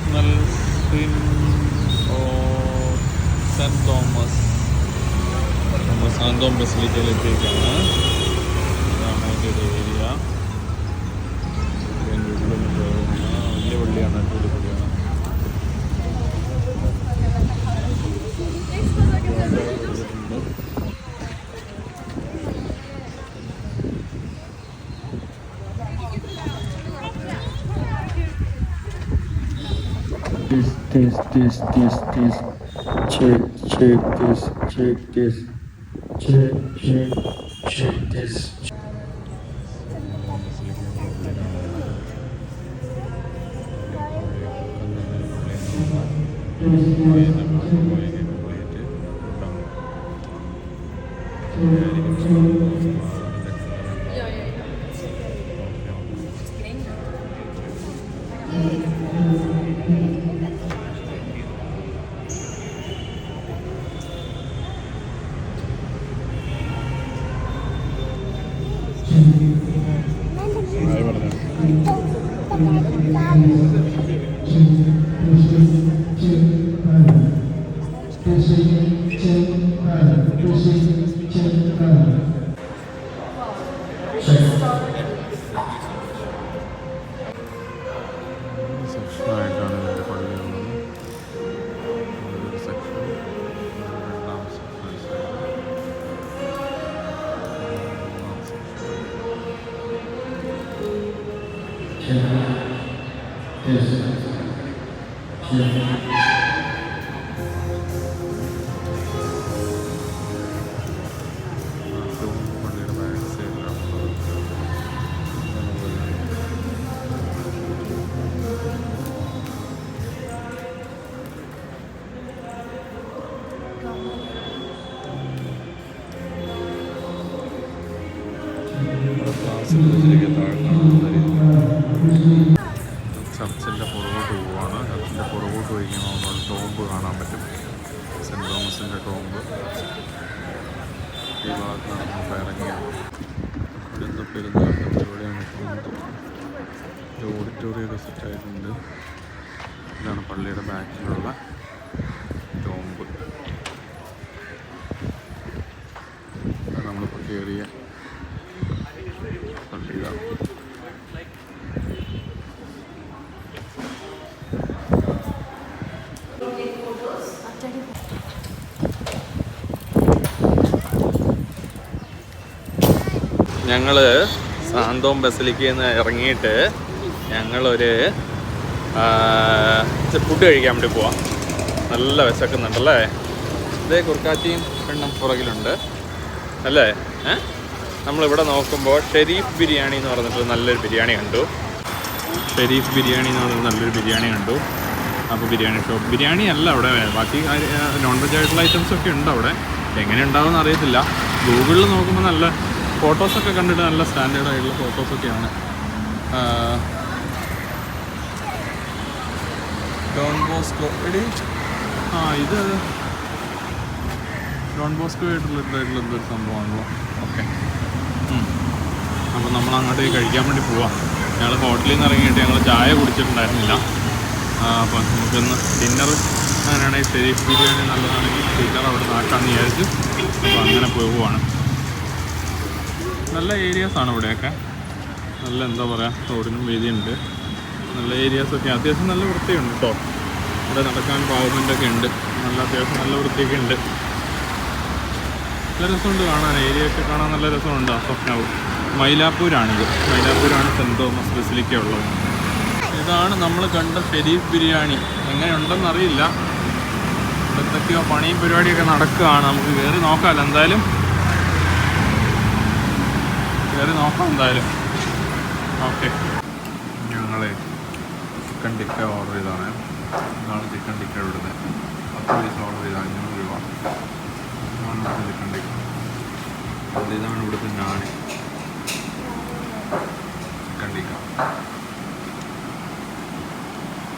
International saint Thomas നമ്മൾ സാന്തോം ബസിലിക്കയിലെത്തിയേക്കാണ്. ഇതാണ് അതിൻ്റെ ഒരു ഏരിയ. വലിയ പള്ളിയാണ്, അടിപൊളി പള്ളിയാണ്. This. Check this. Check this. സെക്ഷനായിട്ടാണ് ഇതിൻ്റെ പള്ളി ഉള്ളത്. ഒരു സെക്ഷൻ, രണ്ടാം പള്ളിയുടെ ബാക്ക് സൈഡിലാണുള്ളത്. ചർച്ചിൻ്റെ പുറകോട്ട് പോവുകയാണ്. ചർച്ചിൻ്റെ പുറകോട്ട് പോയി നമ്മൾ ടോംബ് കാണാൻ പറ്റും. സെൻറ്റ് തോമസിൻ്റെ ടോംബ് ഈ ഭാഗത്താണ് നമുക്ക് ഇറങ്ങിയത്. ഇവിടുത്തെ പെരുന്നാളിൻ്റെ പരിപാടിയാണ് പോകുന്നത്. ഒരു ഓഡിറ്റോറിയമൊക്കെ സെറ്റായിട്ടുണ്ട്. ഇതാണ് പള്ളിയുടെ ബാക്കിലുള്ള ടോംബ്. നമ്മളിപ്പോൾ കയറിയ പള്ളി ഇതാണ്. ഞങ്ങൾ സാന്തോം ബസിലിക്കയിൽ നിന്ന് ഇറങ്ങിയിട്ട് ഞങ്ങളൊരു ഫുഡ് കഴിക്കാൻ വേണ്ടി പോവാം. നല്ല വിശക്കുന്നുണ്ടല്ലേ. ഇതേ കുർക്കാച്ചിയും പെണ്ണും പുറകിലുണ്ട് അല്ലേ. നമ്മളിവിടെ നോക്കുമ്പോൾ ഷെരീഫ് ബിരിയാണി എന്ന് പറഞ്ഞിട്ട് നല്ലൊരു ബിരിയാണി കണ്ടു. അപ്പോൾ ബിരിയാണി ഷോപ്പ്, ബിരിയാണി അല്ല അവിടെ, ബാക്കി നോൺ വെജ് ആയിട്ടുള്ള ഐറ്റംസ് ഒക്കെ ഉണ്ട് അവിടെ. എങ്ങനെ ഉണ്ടാവുമെന്ന് അറിയത്തില്ല. ഗൂഗിളിൽ നോക്കുമ്പോൾ നല്ല ഫോട്ടോസൊക്കെ കണ്ടിട്ട് നല്ല സ്റ്റാൻഡേർഡ് ആയിട്ടുള്ള ഫോട്ടോസൊക്കെയാണ്. ഡോൺ ബോസ്കോ ഇത് ഡോൺ ബോസ്കോ ആയിട്ടുള്ള എന്തൊരു സംഭവമാണല്ലോ. ഓക്കെ, അപ്പോൾ നമ്മൾ അങ്ങോട്ട് കഴിക്കാൻ വേണ്ടി പോവാം. ഞങ്ങൾ ഹോട്ടലിൽ നിന്ന് ഇറങ്ങിയിട്ട് ഞങ്ങൾ ചായ കുടിച്ചിട്ടുണ്ടായിരുന്നില്ല. അപ്പോൾ നമുക്കൊന്ന് ഡിന്നർ അങ്ങനെയാണെങ്കിൽ ഷെരീഫ് ബിരിയാണി നല്ലതാണെങ്കിൽ ഡിന്നർ അവിടെ നാക്കാമെന്ന് വിചാരിച്ച് അപ്പോൾ അങ്ങനെ പോവുകയാണ്. നല്ല ഏരിയാസാണ് ഇവിടെയൊക്കെ. നല്ല എന്താ പറയുക, റോഡിനും വീതിയുണ്ട്. നല്ല ഏരിയാസൊക്കെ അത്യാവശ്യം നല്ല വൃത്തിയുണ്ട് കേട്ടോ. ഇവിടെ നടക്കാൻ പാവമെൻ്റൊക്കെ ഉണ്ട്. അത്യാവശ്യം നല്ല വൃത്തിയൊക്കെ ഉണ്ട്. നല്ല രസമുണ്ട് കാണാൻ. ഏരിയയൊക്കെ കാണാൻ നല്ല രസമുണ്ട്. സ്വപ്നവും മൈലാപ്പൂരാണിത്. മൈലാപ്പൂരാണ് സെൻറ്റ് തോമസ് ബസിലിക്ക ഉള്ളത്. ഇതാണ് നമ്മൾ കണ്ട ഷെരീഫ് ബിരിയാണി. എങ്ങനെയുണ്ടെന്നറിയില്ല. എന്തൊക്കെയോ പണിയും പരിപാടിയൊക്കെ നടക്കുകയാണ്. നമുക്ക് കയറി നോക്കാമല്ലോ. എന്തായാലും ഓക്കെ. ഞങ്ങളെ ചിക്കൻ ടിക്ക ഓർഡർ ചെയ്താണ്. ഇതാണ് ചിക്കൻ ടിക്ക ഇവിടുന്ന് 10 പീസ് ഓർഡർ ചെയ്ത് 500 രൂപ. ചിക്കൻ ടിക്ക. ഇതാണ് ഇവിടുത്തെ നാണ്.